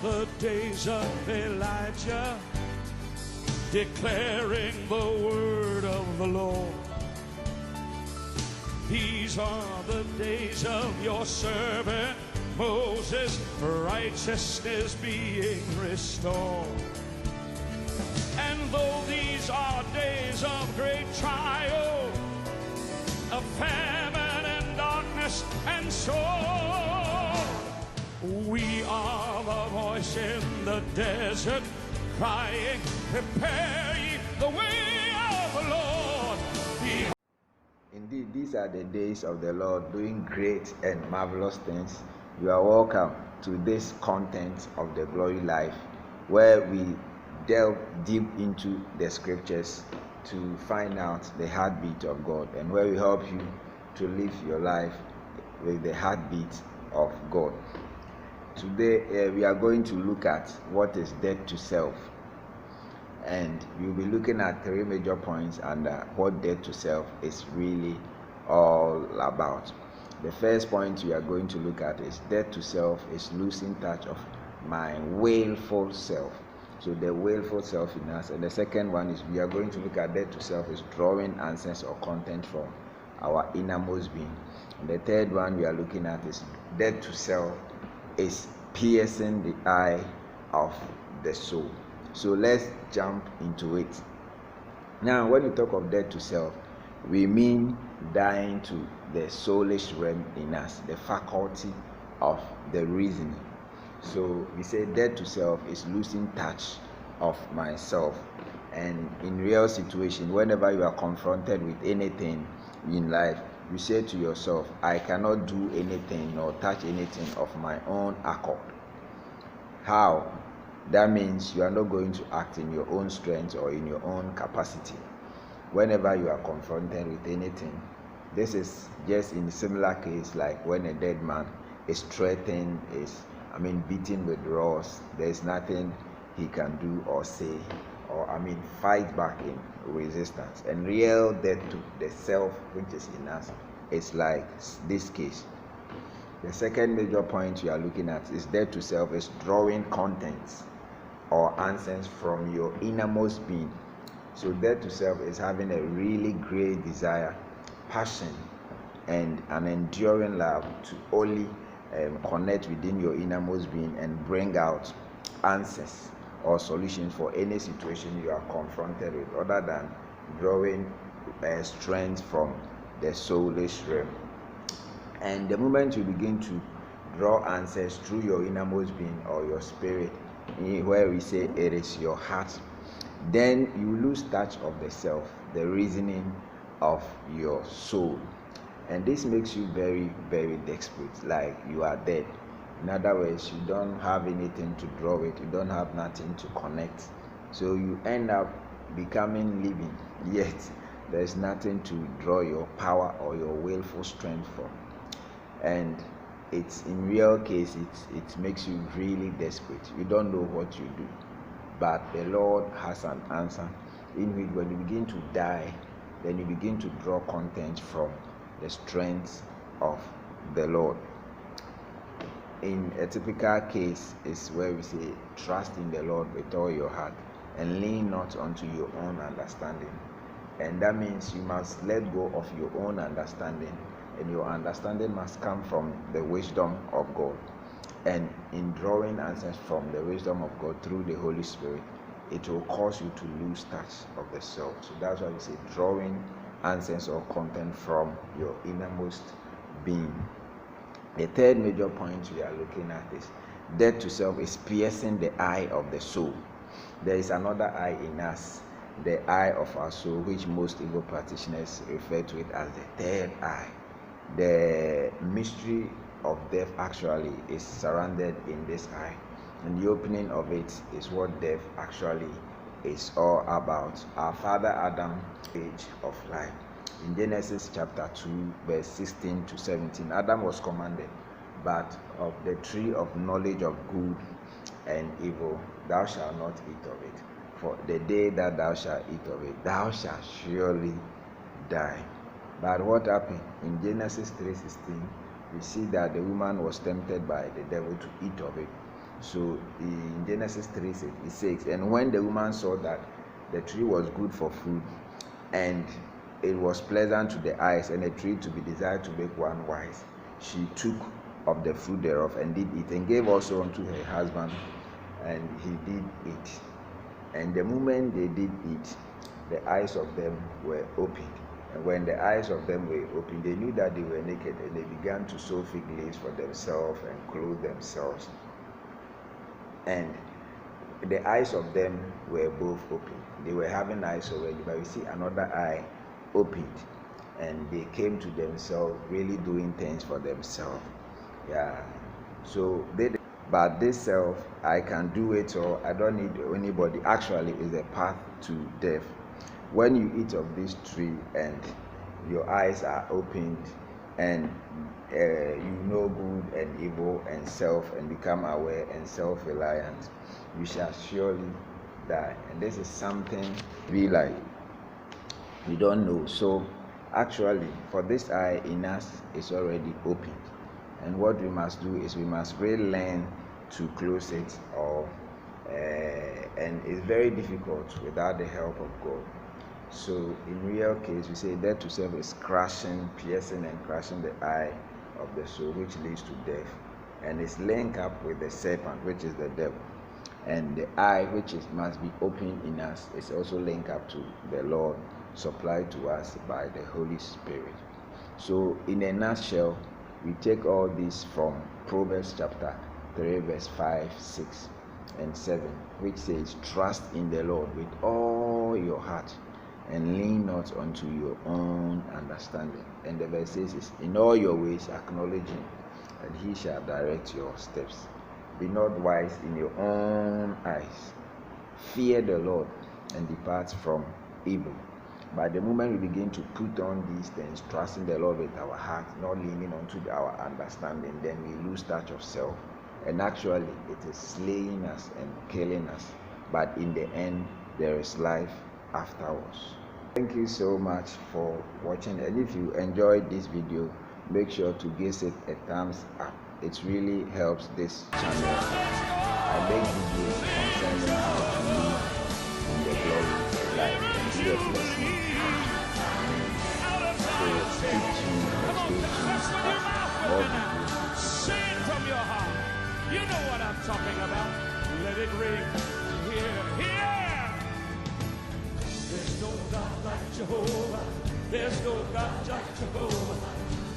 the days of Elijah, declaring the word of the Lord. These are the days of your servant Moses, righteousness being restored. And though these are days of great trial, of famine and darkness and sorrow, we are the voice in the desert, crying, prepare ye the way of the Lord. Indeed, these are the days of the Lord, doing great and marvelous things. You are welcome to this content of the Glory Life, where we delve deep into the scriptures to find out the heartbeat of God, and where we help you to live your life with the heartbeat of God. Today we are going to look at what is death to self, and we'll be looking at three major points under what death to self is really all about. The first point we are going to look at is death to self is losing touch of my willful self. So the willful self in us. And the second one is we are going to look at death to self is drawing answers or content from our innermost being. And the third one we are looking at is death to self is piercing the eye of the soul. So let's jump into it. Now, when we talk of death to self, we mean dying to the soulish realm in us, the faculty of the reasoning. So we say death to self is losing touch of myself. And in real situation, whenever you are confronted with anything in life, you say to yourself, I cannot do anything or touch anything of my own accord. How? That means you are not going to act in your own strength or in your own capacity. Whenever you are confronted with anything, this is just in a similar case like when a dead man is threatened, beaten with rods. There is nothing he can do or say or fight back in resistance. And real death to the self which is in us is like this case. The second major point we are looking at is death to self is drawing contents or answers from your innermost being. So death to self is having a really great desire, passion, and an enduring love to only connect within your innermost being and bring out answers or solutions for any situation you are confronted with, other than drawing strength from the soulish realm. And the moment you begin to draw answers through your innermost being or your spirit, where we say it is your heart, then you lose touch of the self, the reasoning of your soul. And this makes you very, very desperate, like you are dead. In other words, you don't have anything to draw with, you don't have nothing to connect. So you end up becoming living, yet there's nothing to draw your power or your willful strength from. And it's in real case, it makes you really desperate. You don't know what you do. But the Lord has an answer, in which when you begin to die, then you begin to draw content from the strength of the Lord. In a typical case is where we say, trust in the Lord with all your heart and lean not unto your own understanding. And that means you must let go of your own understanding, and your understanding must come from the wisdom of God. And in drawing answers from the wisdom of God through the Holy Spirit, it will cause you to lose touch of the self. So that's why we say drawing answers or content from your innermost being. The third major point we are looking at is death to self is piercing the eye of the soul. There is another eye in us, the eye of our soul, which most evil practitioners refer to it as the third eye. The mystery of death actually is surrounded in this eye, and the opening of it is what death actually is all about. Our father Adam, age of life. In Genesis chapter 2 verse 16 to 17, Adam was commanded, but of the tree of knowledge of good and evil thou shalt not eat of it, for the day that thou shalt eat of it thou shalt surely die. But what happened? In Genesis 3:16, we see that the woman was tempted by the devil to eat of it. So in Genesis 3, it says, and when the woman saw that the tree was good for food, and it was pleasant to the eyes, and a tree to be desired to make one wise, she took of the fruit thereof and did eat, and gave also unto her husband, and he did eat. And the moment they did eat, the eyes of them were opened. And when the eyes of them were opened, they knew that they were naked, and they began to sew fig leaves for themselves and clothe themselves. And the eyes of them were both open. They were having eyes already, but we see another eye opened, and they came to themselves, really doing things for themselves. Yeah. So but this self, I can do it, or I don't need anybody, actually is a path to death. When you eat of this tree and your eyes are opened, and you know good and evil and self, and become aware and self-reliant, you shall surely die. And this is something we don't know. So actually, for this eye in us is already opened, and what we must do is we must really learn to close it, or and it's very difficult without the help of God. So in real case, we say death to self is crushing, piercing and crushing the eye of the soul, which leads to death, and it's linked up with the serpent, which is the devil. And the eye, which must be open in us, is also linked up to the Lord, supplied to us by the Holy Spirit. So in a nutshell, we take all this from Proverbs chapter 3, verse 5, 6, and 7, which says, trust in the Lord with all your heart, and lean not unto your own understanding. And the verse says, in all your ways acknowledge him, and he shall direct your steps. Be not wise in your own eyes. Fear the Lord, and depart from evil. By the moment we begin to put on these things, trusting the Lord with our heart, not leaning onto our understanding, then we lose touch of self. And actually, it is slaying us and killing us. But in the end, there is life afterwards. Thank you so much for watching. And if you enjoyed this video, make sure to give it a thumbs up. It really helps this channel. I make videos concerning how to live in the glory life and be a blessing unto me. So stay tuned and stay tuned. More videos. Say it from your heart. You know what I'm talking about. Let it ring. Here. There's no God like Jehovah. There's no God like Jehovah.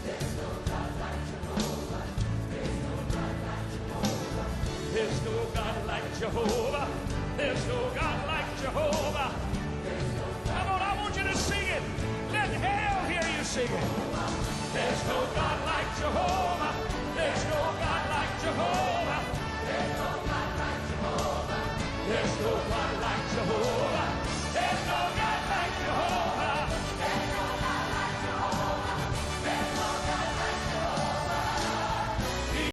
There's no God like Jehovah. There's no God like Jehovah. There's no God like Jehovah.